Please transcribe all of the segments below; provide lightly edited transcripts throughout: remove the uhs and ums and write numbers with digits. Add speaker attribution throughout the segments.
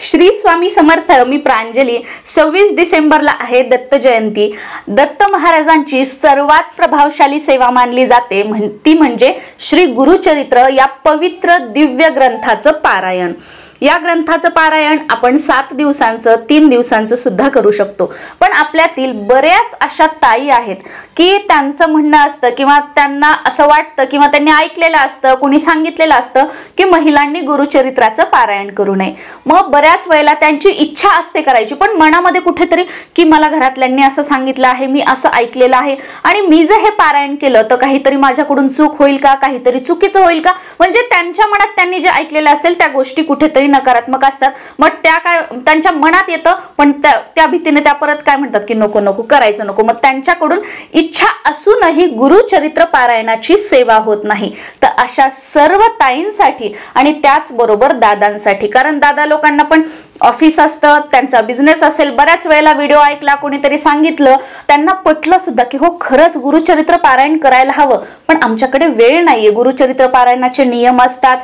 Speaker 1: श्री स्वामी समर्थ. मी प्रांजली. 26 डिसेंबरला आहे दत्त जयंती. दत्त महाराजांची सर्वात प्रभावशाली सेवा मानली जाते ती म्हणजे श्री गुरुचरित्र या पवित्र दिव्य ग्रंथाचं पारायण. या ग्रंथाचं पारायण आपण 7 दिवसांचं 3 दिवसांचं सुद्धा करू शकतो. पण आपल्यातील बऱ्याच अशा ताई आहेत की त्यांचं म्हणणं असतं किंवा त्यांना असं वाटतं किंवा त्यांनी ऐकलेलं असतं, कोणी सांगितलेलं असतं की महिलांनी गुरुचरित्राचं पारायण करू नये. मग बऱ्याच वेळेला त्यांची इच्छा असते करायची, पण मनामध्ये कुठेतरी की मला घरातल्यांनी असं सांगितलं आहे, मी असं ऐकलेलं आहे आणि मी जर हे पारायण केलं तर काहीतरी माझ्याकडून चूक होईल का, काहीतरी चुकीचं होईल का, म्हणजे त्यांच्या मनात त्यांनी जे ऐकलेलं असेल त्या गोष्टी कुठेतरी नकारात्मक असतात. मग त्या काय त्यांच्या मनात येतं, पण त्या भीतीने त्या परत काय म्हणतात की नको नको करायचं नको. मग त्यांच्याकडून इच्छा असूनही गुरुचरित्र पारायणाची सेवा होत नाही. तर अशा सर्व ताईंसाठी आणि त्याचबरोबर दादांसाठी, कारण दादा लोकांना पण ऑफिस असतं, त्यांचा बिझनेस असेल, बऱ्याच वेळेला व्हिडिओ ऐकला, कोणीतरी सांगितलं, त्यांना पटलं सुद्धा की हो खरंच गुरुचरित्र पारायण करायला हवं, पण आमच्याकडे वेळ नाहीये. गुरुचरित्र पारायणाचे नियम असतात,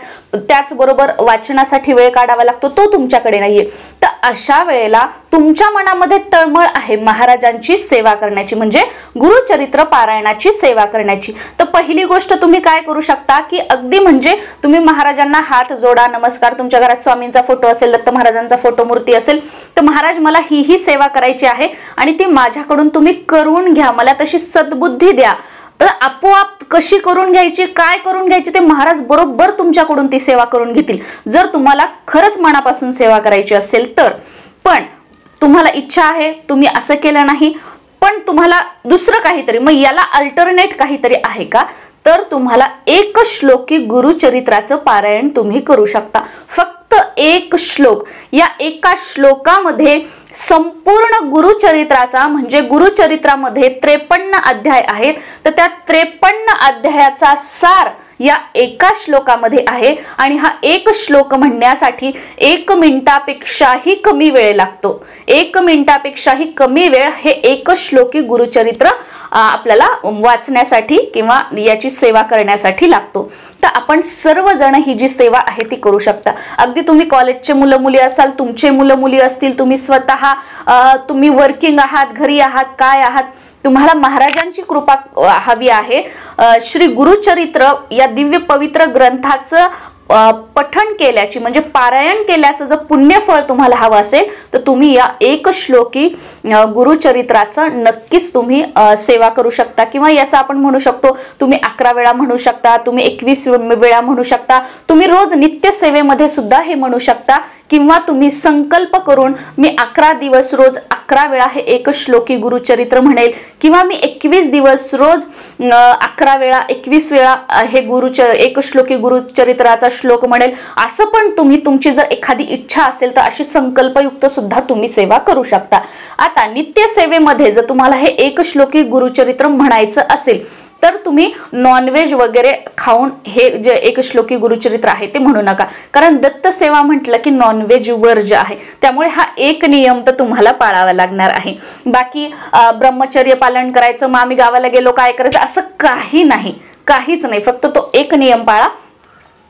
Speaker 1: त्याचबरोबर वाचनासाठी वेळ काढावा लागतो, तो तुमच्याकडे नाहीये. तर अशा वेळेला तुमच्या मनामध्ये तळमळ आहे महाराजांची सेवा करण्याची, म्हणजे गुरुचरित्र पारायणाची सेवा करण्याची. तर पहिली गोष्ट तुम्ही काय करू शकता की अगदी म्हणजे तुम्ही महाराजांना हात जोडा, नमस्कार. तुमच्या घरात स्वामींचा फोटो असेल, दत्त महाराजांचा फोटो मूर्ती असेल, तर महाराज मला ही सेवा करायची आहे आणि ती माझ्याकडून तुम्ही करून घ्या, मला तशी सद्बुद्धी द्या. तर आपोआप कशी करून घ्यायची, काय करून घ्यायची, ते महाराज बरोबर तुमच्याकडून ती सेवा करून घेतील, जर तुम्हाला खरंच मनापासून सेवा करायची असेल तर. पण तुम्हाला इच्छा आहे, तुम्ही असं केलं नाही, पण तुम्हाला दुसरं काहीतरी, मग याला अल्टरनेट काहीतरी आहे का, तर तुम्हाला एक श्लोकी गुरुचरित्राचं पारायण तुम्ही करू शकता. फक्त एक श्लोक. या एका श्लोकामध्ये संपूर्ण गुरुचरित्राचा, म्हणजे गुरुचरित्रामध्ये 53 अध्याय आहेत, तर त्या 53 अध्यायाचा सार या एका श्लोकामध्ये आहे. आणि हा एक श्लोक म्हणण्यासाठी 1 मिनिटापेक्षाही कमी वेळ लागतो. 1 मिनिटापेक्षाही कमी वेळ हे एक श्लोकी गुरुचरित्र आपल्याला वाचण्यासाठी किंवा याची सेवा करण्यासाठी लागतो. तर आपण सर्वजण ही जी सेवा आहे ती करू शकता. अगदी तुम्ही कॉलेजचे मुलं मुली असाल, तुमचे मुलं मुली असतील, तुम्ही स्वतः तुम्ही वर्किंग आहात, घरी आहात, काय आहात, तुम्हाला महाराजांची कृपा हवी आहे, श्री गुरुचरित्र या दिव्य पवित्र ग्रंथाचं पठण केल्याची, म्हणजे पारायण केल्याचं जर पुण्यफळ तुम्हाला हवं असेल तर तुम्ही या एक श्लोकी गुरुचरित्राचं नक्कीच तुम्ही सेवा करू शकता. किंवा याचं आपण म्हणू शकतो तुम्ही 11 वेळा म्हणू शकता, तुम्ही 21 वेळा म्हणू शकता, तुम्ही रोज नित्य सेवेमध्ये सुद्धा हे म्हणू शकता. किंवा तुम्ही संकल्प करून मी 11 दिवस रोज 11 वेळा हे एक श्लोकी गुरुचरित्र म्हणेल, किंवा मी 21 दिवस रोज 11 वेळा 21 वेळा हे एक श्लोकी गुरुचरित्राचा श्लोक म्हणेल. असं पण तुम्ही, तुमची जर एखादी इच्छा असेल तर अशी संकल्पयुक्त सुद्धा तुम्ही सेवा करू शकता. आता नित्य सेवेमध्ये जर तुम्हाला हे एक श्लोकी गुरुचरित्र म्हणायचं असेल तर तुम्ही नॉनव्हेज वगैरे खाऊन हे जे एक श्लोकी गुरुचरित्र आहे ते म्हणू नका, कारण दत्त सेवा म्हटलं की नॉनव्हेज वर्ज्य आहे. त्यामुळे हा एक नियम तर तुम्हाला पाळावा लागणार आहे. बाकी ब्रह्मचर्य पालन करायचं, मग आम्ही गावाला गेलो काय करायचं, असं काही नाही, काहीच नाही. फक्त तो एक नियम पाळा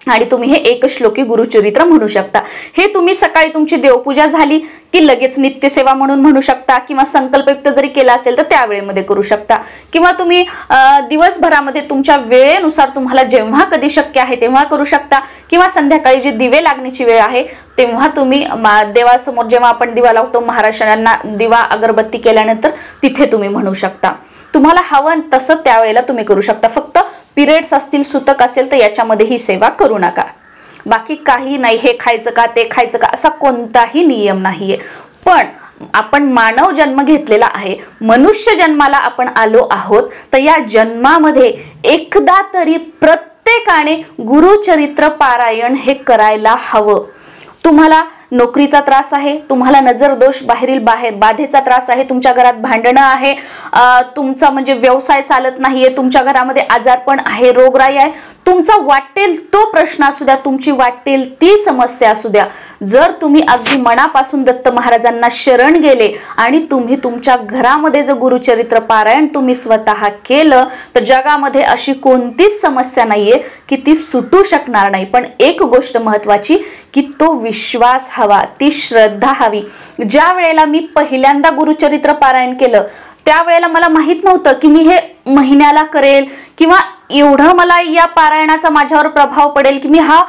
Speaker 1: आणि तुम्ही हे एक श्लोकी गुरुचरित्र म्हणू शकता. हे तुम्ही सकाळी तुमची देवपूजा झाली की लगेच नित्यसेवा म्हणून म्हणू शकता, किंवा संकल्पयुक्त जरी केला असेल तर त्या वेळेमध्ये करू शकता, किंवा तुम्ही दिवसभरामध्ये तुमच्या वेळेनुसार तुम्हाला जेव्हा कधी शक्य आहे तेव्हा करू शकता, किंवा संध्याकाळी जी दिवे लागण्याची वेळ आहे तेव्हा तुम्ही देवासमोर जेव्हा आपण दिवा लावतो महाराजांना दिवा अगरबत्ती केल्यानंतर तिथे तुम्ही म्हणू शकता. तुम्हाला हवं तसं त्यावेळेला तुम्ही करू शकता. फक्त पिरियड्स असतील, सुतक असेल तर याच्यामध्ये ही सेवा करू नका. बाकी काही नाही, हे खायचं का ते खायचं का असा कोणताही नियम नाहीये. पण आपण मानव जन्म घेतलेला आहे, मनुष्य जन्माला आपण आलो आहोत, तर या जन्मामध्ये एकदा तरी प्रत्येकाने गुरुचरित्र पारायण हे करायला हवं. तुम्हाला नोकरीचा त्रास आहे, तुम्हाला नजर दोष बाधेचा त्रास आहे, तुमच्या घरात भांडणं आहे, तुमचा म्हणजे व्यवसाय चालत नाहीये, तुमच्या घरामध्ये आजारपण आहे, रोगराई आहे, तुमचा वाटेल तो प्रश्न असू द्या, तुमची वाटेल ती समस्या असू द्या, जर तुम्ही अगदी मनापासून दत्त महाराजांना शरण गेले आणि तुम्ही तुमच्या घरामध्ये जर गुरुचरित्र पारायण तुम्ही स्वतः केलं, तर जगामध्ये अशी कोणतीच समस्या नाहीये की ती सुटू शकणार नाही. पण एक गोष्ट महत्वाची की तो विश्वास हवा, ती श्रद्धा हवी. ज्या वेळेला मी पहिल्यांदा गुरुचरित्र पारायण केलं त्यावेळेला मला माहित नव्हतं की मी हे महिन्याला करेल किंवा एवढं मला या पारायणाचा माझ्यावर प्रभाव पडेल की मी हा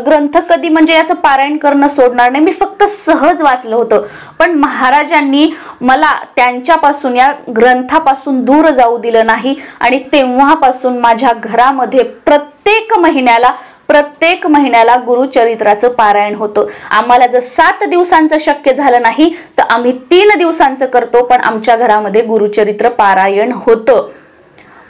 Speaker 1: ग्रंथ कधी म्हणजे याचं पारायण करणं सोडणार नाही. मी फक्त सहज वाचलं होतं, पण महाराजांनी मला त्यांच्यापासून या ग्रंथापासून दूर जाऊ दिलं नाही आणि तेव्हापासून माझ्या घरामध्ये प्रत्येक महिन्याला गुरुचरित्राचं पारायण होतं. आम्हाला जर 7 दिवसांचं शक्य झालं नाही तर आम्ही 3 दिवसांचं करतो, पण आमच्या घरामध्ये गुरुचरित्र पारायण होतं.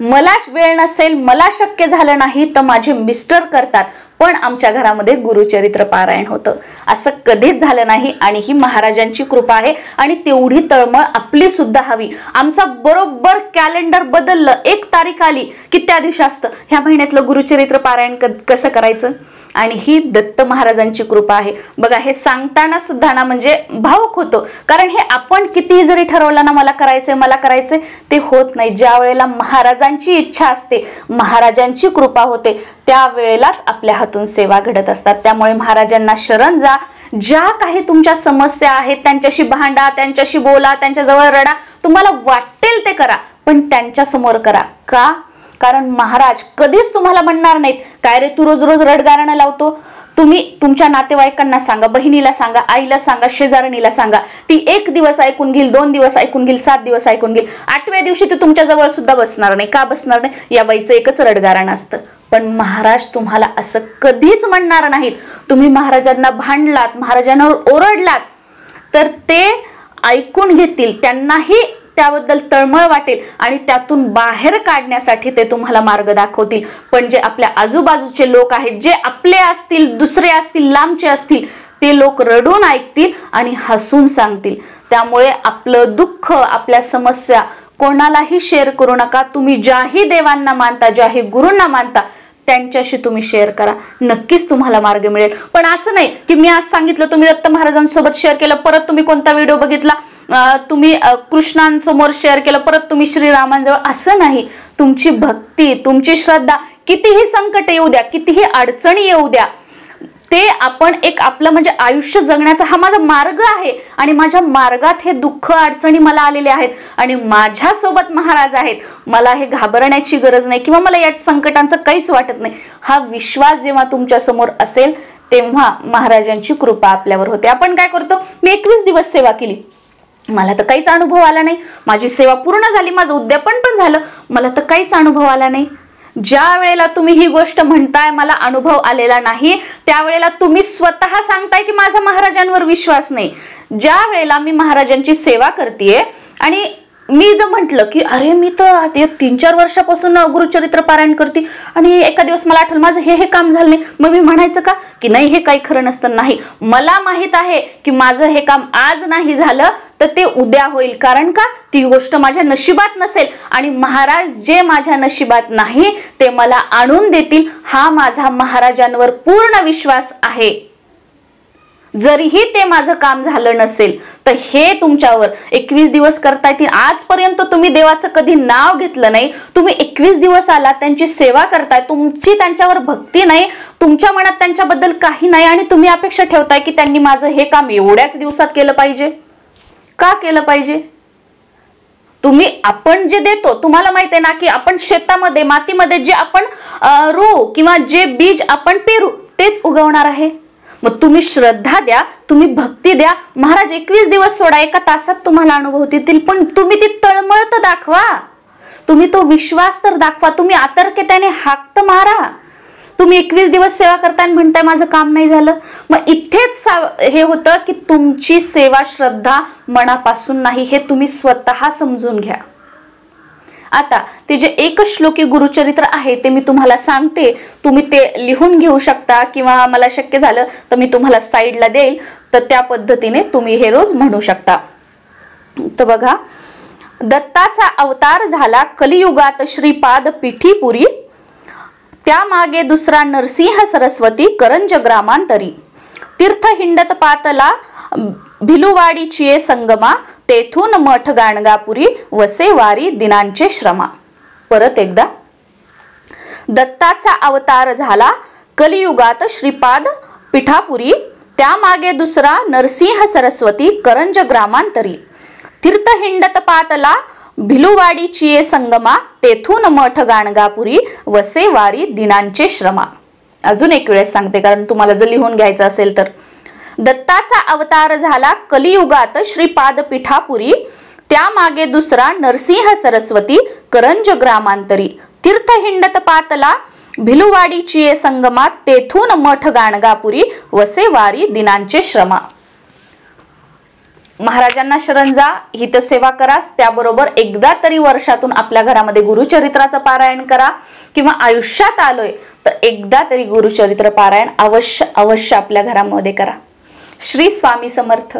Speaker 1: मला वेळ नसेल, मला शक्य झालं नाही तर माझे मिस्टर करतात, पण आमच्या घरामध्ये गुरुचरित्र पारायण होतं. असं कधीच झालं नाही आणि ही महाराजांची कृपा आहे आणि तेवढी तळमळ आपली सुद्धा हवी. आमचा बरोबर कॅलेंडर बदललं, 1 तारीख आली की त्या दिवशी असतं ह्या महिन्यातलं गुरुचरित्र पारायण कसं करायचं, आणि ही दत्त महाराजांची कृपा आहे. बघा, हे सांगताना सुद्धा ना म्हणजे भावुक होतो, कारण हे आपण कितीही जरी ठरवलं ना मला करायचंय ते होत नाही. ज्या वेळेला महाराजांची इच्छा असते, महाराजांची कृपा होते, त्यावेळेलाच आपल्या हातून सेवा घडत असतात. त्यामुळे महाराजांना शरण जा. ज्या काही तुमच्या समस्या आहेत त्यांच्याशी भांडा, त्यांच्याशी बोला, त्यांच्याजवळ रडा, तुम्हाला वाटेल ते करा, पण त्यांच्या समोर करा. का? कारण महाराज कधीच तुम्हाला म्हणणार नाहीत काय रे तू रोज रोज रडगाणं लावतो. तुम्ही तुमच्या नातेवाईकांना सांगा, बहिणीला सांगा, आईला सांगा, शेजारणीला सांगा, ती 1 दिवस ऐकून घेईल, 2 दिवस ऐकून घेईल, 7 दिवस ऐकून घेईल, 8व्या दिवशी ती तुमच्या जवळ सुद्धा बसणार नाही. का बसणार नाही? या बाईचं एकच रडगाणं असतं. पण महाराज तुम्हाला असं कधीच म्हणणार नाहीत. तुम्ही महाराजांना भांडलात, महाराजांवर ओरडलात तर ते ऐकून घेतील, त्यांनाही त्याबद्दल तळमळ वाटेल आणि त्यातून बाहेर काढण्यासाठी ते तुम्हाला मार्ग दाखवतील. पण जे आपल्या आजूबाजूचे लोक आहेत, जे आपले असतील, दुसरे असतील, लांबचे असतील, ते लोक रडून ऐकतील आणि हसून सांगतील. त्यामुळे आपलं दुःख, आपल्या समस्या कोणालाही शेअर करू नका. तुम्ही ज्याही देवांना मानता, ज्याही गुरूंना मानता, त्यांच्याशी तुम्ही शेअर करा, नक्कीच तुम्हाला मार्ग मिळेल. पण असं नाही की मी आज सांगितलं, तुम्ही दत्त महाराजांसोबत शेअर केलं, परत तुम्ही कोणता व्हिडिओ बघितला, तुम्ही कृष्णांसमोर शेअर केलं, परत तुम्ही श्रीरामांजवळ, असं नाही. तुमची भक्ती, तुमची श्रद्धा, कितीही संकट येऊ द्या, कितीही अडचणी येऊ द्या, ते आपण एक आपलं म्हणजे आयुष्य जगण्याचा हा माझा मार्ग आहे आणि माझ्या मार्गात हे दुःख अडचणी मला आलेले आहेत आणि माझ्यासोबत महाराज आहेत, मला हे घाबरण्याची गरज नाही किंवा मला या संकटांचं काहीच वाटत नाही. हा विश्वास जेव्हा तुमच्या समोर असेल तेव्हा महाराजांची कृपा आपल्यावर होते. आपण काय करतो, मी 21 दिवस सेवा केली, मला तर काहीच अनुभव आला नाही, माझी सेवा पूर्ण झाली, माझं उद्यापन पण झालं, मला तर काहीच अनुभव आला नाही. ज्या वेळेला तुम्ही ही गोष्ट म्हणताय मला अनुभव आलेला नाही, त्यावेळेला तुम्ही स्वतः सांगताय की माझा महाराजांवर विश्वास नाही. ज्या वेळेला मी महाराजांची सेवा करतेय आणि मी जर म्हटलं की अरे मी तर 3-4 वर्षापासून गुरुचरित्र पारायण करते आणि एका दिवस मला आठवलं माझं हे काम झालं नाही, मग मी म्हणायचं का की नाही हे काही खरं नसतं? नाही, मला माहित आहे की माझं हे काम आज नाही झालं तर ते उद्या होईल. कारण का? ती गोष्ट माझ्या नशिबात नसेल आणि महाराज जे माझ्या नशिबात नाही ते मला आणून देतील, हा माझा महाराजांवर पूर्ण विश्वास आहे. जरीही ते माझं काम झालं नसेल तर हे तुमच्यावर 21 दिवस करता येतील. आजपर्यंत तुम्ही देवाचं कधी नाव घेतलं नाही, तुम्ही 21 दिवस आला, त्यांची सेवा करताय, तुमची त्यांच्यावर भक्ती नाही, तुमच्या मनात त्यांच्याबद्दल काही नाही आणि तुम्ही अपेक्षा ठेवताय की त्यांनी माझं हे काम एवढ्याच दिवसात केलं पाहिजे. का केलं पाहिजे? आपण जे देतो, तुम्हाला माहिती आहे ना की आपण शेतामध्ये मातीमध्ये जे आपण रोवू किंवा जे बीज आपण पेरू तेच उगवणार आहे. मग तुम्ही श्रद्धा द्या, तुम्ही भक्ती द्या. महाराज 21 दिवस सोडा, 1 तासात तुम्हाला अनुभव येतील, पण तुम्ही ती तळमळ तर दाखवा, तुम्ही तो विश्वास तर दाखवा, तुम्ही आतर्क्यतेने हाक तर मारा. तुम्ही 21 दिवस सेवा करताय आणि म्हणताय माझं काम नाही झालं. मग इथेच हे होतं की तुमची सेवा श्रद्धा मनापासून नाही, हे तुम्ही स्वतः समजून घ्या. आता ते जे 1 श्लोकी गुरुचरित्र आहे ते मी तुम्हाला सांगते, तुम्ही ते लिहून घेऊ शकता किंवा मला शक्य झालं तर मी तुम्हाला साईडला देईल, तर त्या पद्धतीने तुम्ही हे रोज म्हणू शकता. तर बघा, दत्ताचा अवतार झाला कलियुगात श्रीपाद पिठीपुरी, त्या मागे दुसरा नरसिंह सरस्वती करंज ग्रामांतरी, तीर्थ हिंडत पातला भिलुवाडीची संगमा, तेथून मठ गाणगापुरी, वसे वारी दिनांचे श्रमा. परत एकदा, दत्ताचा अवतार झाला कलियुगात श्रीपाद पिठापुरी, त्यामागे दुसरा नरसिंह सरस्वती करंज ग्रामांतरी, तीर्थ हिंडत पातला भिलुवाडीची संगमा, तेथून मठ गाणगापुरी, वसे वारी दिनांचे श्रमा. अजून एक वेळेस सांगते कारण तुम्हाला जर लिहून घ्यायचं असेल तर. दत्ताचा अवतार झाला कलियुगात श्रीपाद पिठापुरी, त्यामागे दुसरा नरसिंह सरस्वती करंज ग्रामांतरी, तीर्थ हिंडत पातला भिलुवाडीची संगमा, तेथून मठ गाणगापुरी, वसे वारी दिनांचे श्रमा. महाराजांना शरण जा, हितसेवा करा, त्याबरोबर एकदा तरी वर्षातून आपल्या घरामध्ये गुरुचरित्राचं पारायण करा, किंवा आयुष्यात आलोय तर एकदा तरी गुरुचरित्र पारायण अवश्य आपल्या घरामध्ये करा. श्री स्वामी समर्थ.